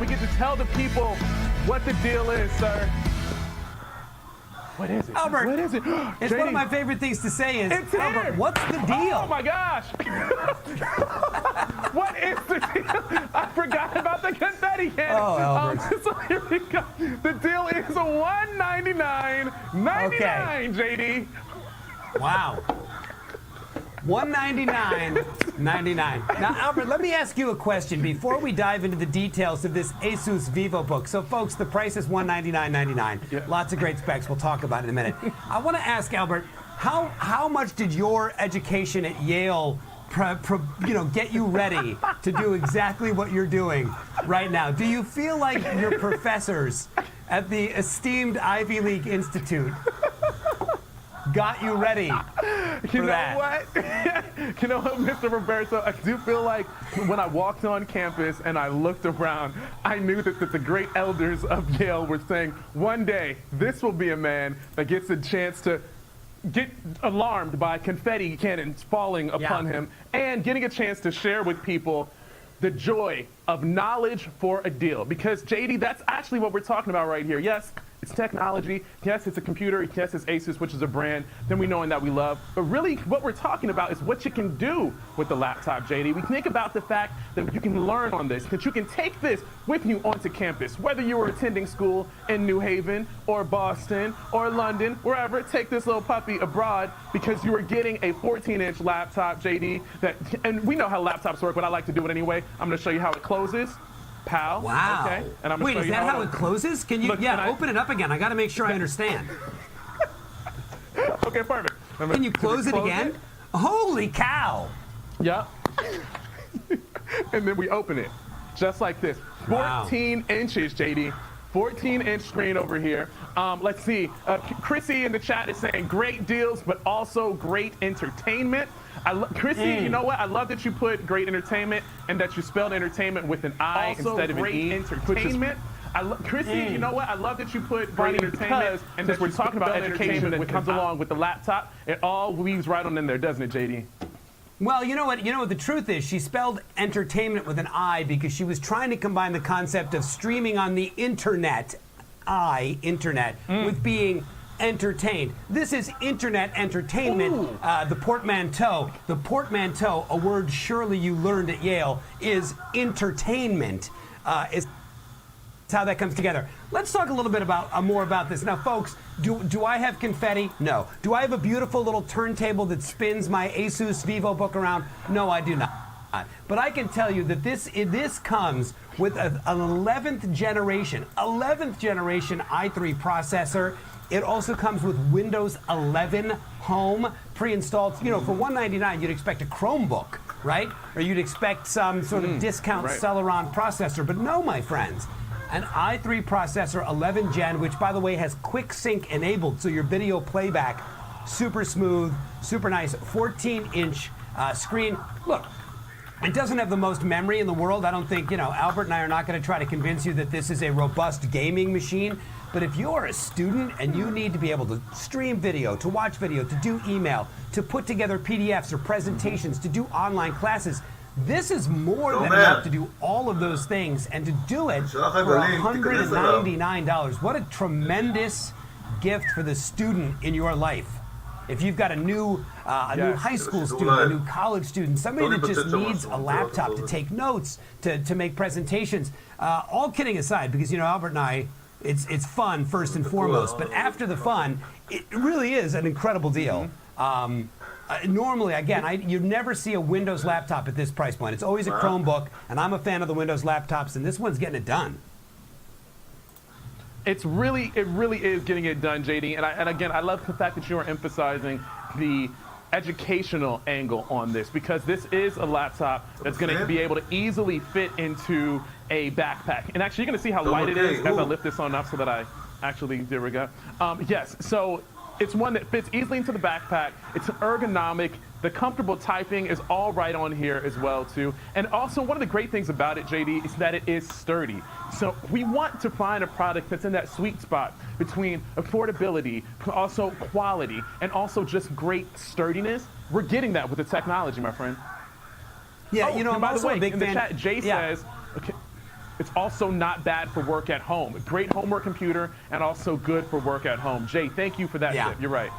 We get to tell the people what the deal is, sir. What is it? Albert, what is it? It's one of my favorite things to say is, it's Albert, here. what's the deal? Oh my gosh. What is the deal? I forgot about the confetti cannon. Oh, Albert. So here we go. The deal is $199.99, Okay. JD. Wow. $199.99. Now, Albert, let me ask you a question before we dive into the details of this Asus VivoBook. So, folks, the price is $199.99. Yeah. Lots of great specs. We'll talk about it in a minute. I want to ask, Albert, how much did your education at Yale get you ready to do exactly what you're doing right now? Do you feel like your professors at the esteemed Ivy League Institute got you ready for that? What? You know what, Mr. Roberto? I do feel like when I walked on campus and I looked around, I knew that the great elders of Yale were saying, one day, this will be a man that gets a chance to get alarmed by confetti cannons falling upon him and getting a chance to share with people the joy of knowledge for a deal. Because, JD, that's actually what we're talking about right here. Yes, it's technology. Yes, it's a computer. Yes, it's Asus, which is a brand that we know and that we love. But really, what we're talking about is what you can do with the laptop, JD. We think about the fact that you can learn on this, that you can take this with you onto campus, whether you were attending school in New Haven or Boston or London, wherever. Take this little puppy abroad because you are getting a 14-inch laptop, JD. And we know how laptops work, but I like to do it anyway. I'm going to show you how it closes. Pow. Wow. Okay. And I'm Wait, is that how it closes? Can you? Look, open it up again. I got to make sure I understand. Okay, perfect. Can you close it again? Holy cow! Yeah. And then we open it, just like this. 14 inches, JD. 14-inch screen over here. Let's see. Chrissy in the chat is saying great deals, but also great entertainment. Chrissy, you know what? I love that you put great entertainment and that you spelled entertainment with an I instead of an E. Entertainment. Chrissy, you know what? I love that you put great entertainment and that we're talking about education that comes along with the laptop. It all weaves right on in there, doesn't it, JD? Well, you know what the truth is? She spelled entertainment with an I because she was trying to combine the concept of streaming on the internet, internet, with being entertained. This is internet entertainment. The portmanteau, a word surely you learned at Yale, is entertainment. Is how that comes together. Let's talk a little bit more about this. Now, folks, do I have confetti? No. Do I have a beautiful little turntable that spins my Asus VivoBook around? No, I do not. But I can tell you that this comes with an 11th generation i3 processor. It also comes with Windows 11 Home pre-installed. You know, for $199, you'd expect a Chromebook, right? Or you'd expect some sort of discount Celeron processor. But no, my friends. An i3 processor, 11 Gen, which, by the way, has Quick Sync enabled, so your video playback, super smooth, super nice, 14-inch screen. Look, it doesn't have the most memory in the world. I don't think, Albert and I are not going to try to convince you that this is a robust gaming machine. But if you're a student and you need to be able to stream video, to watch video, to do email, to put together PDFs or presentations, to do online classes, this is more than enough to do all of those things, and to do it for $199. What a tremendous gift for the student in your life. If you've got a new high school student, a new college student, somebody that just needs a laptop to take notes, to make presentations, all kidding aside, because Albert and I, it's fun first and foremost, but after the fun, it really is an incredible deal. Normally, again, you never see a Windows laptop at this price point. It's always a Chromebook, and I'm a fan of the Windows laptops, and this one's getting it done. It really is getting it done, JD. And again, I love the fact that you are emphasizing the educational angle on this, because this is a laptop that's going to be able to easily fit into a backpack. And actually, you're going to see how light it is as I lift this on up so that I actually, there we go. Yes, so it's one that fits easily into the backpack. It's ergonomic. The comfortable typing is all right on here as well, too. And also, one of the great things about it, JD, is that it is sturdy. So we want to find a product that's in that sweet spot between affordability, also quality, and also just great sturdiness. We're getting that with the technology, my friend. Yeah, I'm also by the way, a big in fan. the chat, Jay says, okay, It's also not bad for work at home. A great homework computer and also good for work at home. Jay, thank you for that tip. You're right.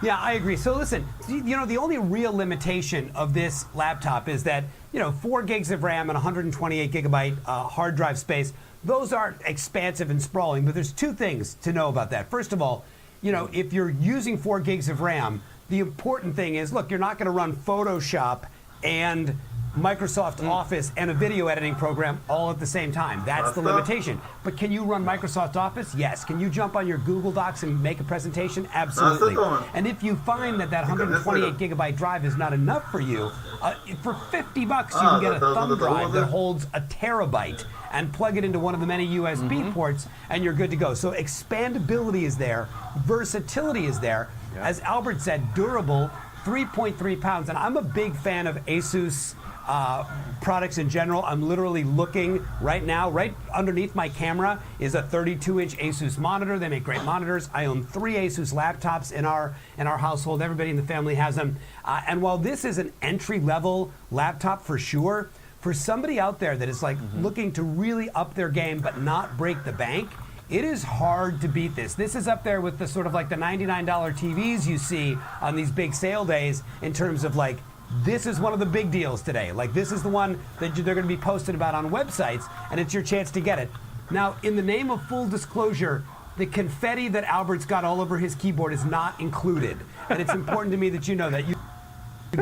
Yeah, I agree. So listen, you know, the only real limitation of this laptop is that, you know, 4 gigs of RAM and 128 gigabyte hard drive space, those aren't expansive and sprawling, but there's 2 things to know about that. First of all, you know, if you're using 4 gigs of RAM, the important thing is, look, you're not going to run Photoshop and Microsoft Office and a video editing program all at the same time. That's the limitation. But can you run Microsoft Office? Yes. Can you jump on your Google Docs and make a presentation? Absolutely. And if you find that 128 gigabyte drive is not enough for you, for $50 you can get a thumb drive that holds a terabyte and plug it into one of the many USB ports, and you're good to go. So expandability is there, versatility is there. As Albert said, durable, 3.3 pounds. And I'm a big fan of Asus products in general. I'm literally looking right now, right underneath my camera is a 32-inch Asus monitor. They make great monitors. I own 3 Asus laptops in our household. Everybody in the family has them. And while this is an entry-level laptop for sure, for somebody out there that is like looking to really up their game but not break the bank, it is hard to beat this. This is up there with the sort of like the $99 TVs you see on these big sale days in terms of like, this is one of the big deals today. Like, this is the one that they're going to be posted about on websites, and it's your chance to get it. Now, in the name of full disclosure, the confetti that Albert's got all over his keyboard is not included. And it's important to me that you know that you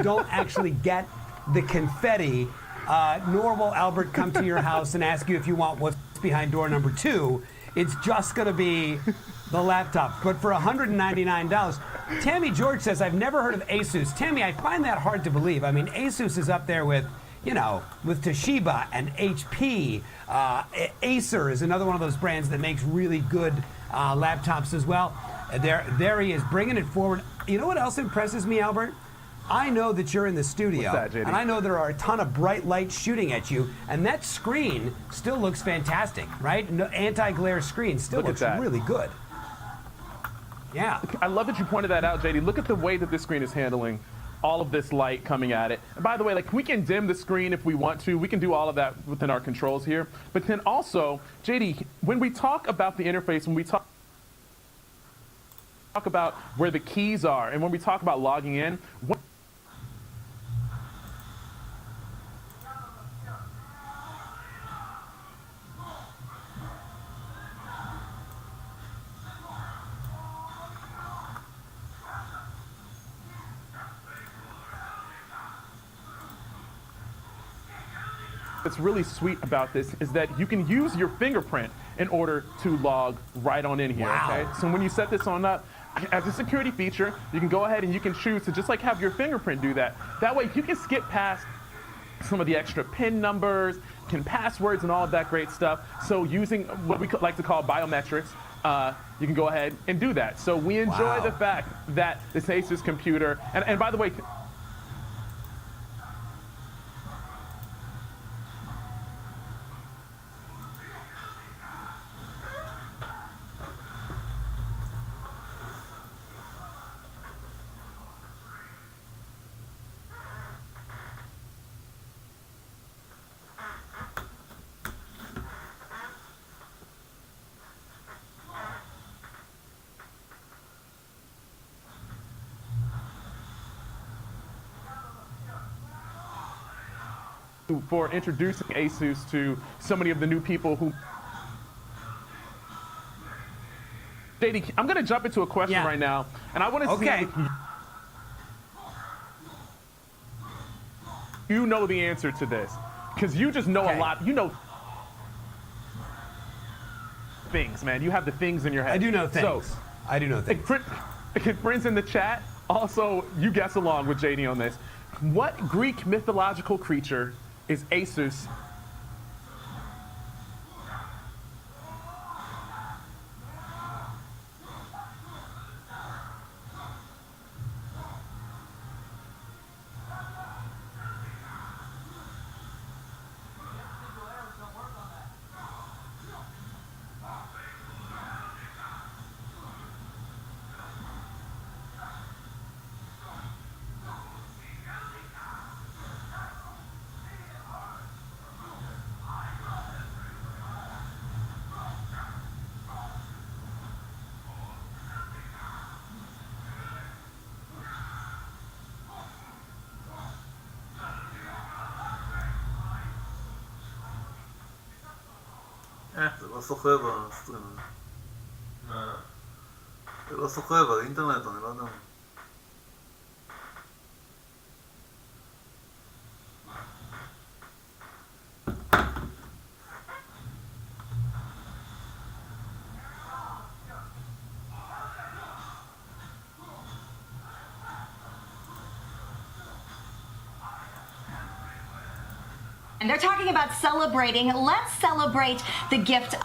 don't actually get the confetti, nor will Albert come to your house and ask you if you want what's behind door number 2. It's just going to be the laptop. But for $199, Tammy George says, I've never heard of Asus. Tammy, I find that hard to believe. I mean, Asus is up there with, you know, with Toshiba and HP. Acer is another one of those brands that makes really good laptops as well. There he is, bringing it forward. You know what else impresses me, Albert? I know that you're in the studio, What's that, JD? and I know there are a ton of bright lights shooting at you, and that screen still looks fantastic, right? No, anti-glare screen still looks really good. Yeah. I love that you pointed that out, JD. Look at the way that this screen is handling all of this light coming at it. And by the way, like, we can dim the screen if we want to. We can do all of that within our controls here. But then also, JD, when we talk about the interface, when we talk about where the keys are, and when we talk about logging in, what's really sweet about this is that you can use your fingerprint in order to log right on in here, okay? So when you set this on up, as a security feature, you can go ahead and you can choose to just like have your fingerprint do that. That way you can skip past some of the extra PIN numbers, passwords, and all of that great stuff. So using what we like to call biometrics, you can go ahead and do that. So we enjoy the fact that this Asus computer, and by the way, for introducing Asus to so many of the new people who... JD, I'm going to jump into a question right now, and I want to see if you know the answer to this, because you just know a lot. You know things, man. You have the things in your head. I do know things. So, I do know things. Friends in the chat, also, you guess along with JD on this. What Greek mythological creature is Asus? זה לא שוחה בסטרים הזה. זה לא שוחה באינטרנט, אני לא יודע. And they're talking about celebrating. Let's celebrate the gift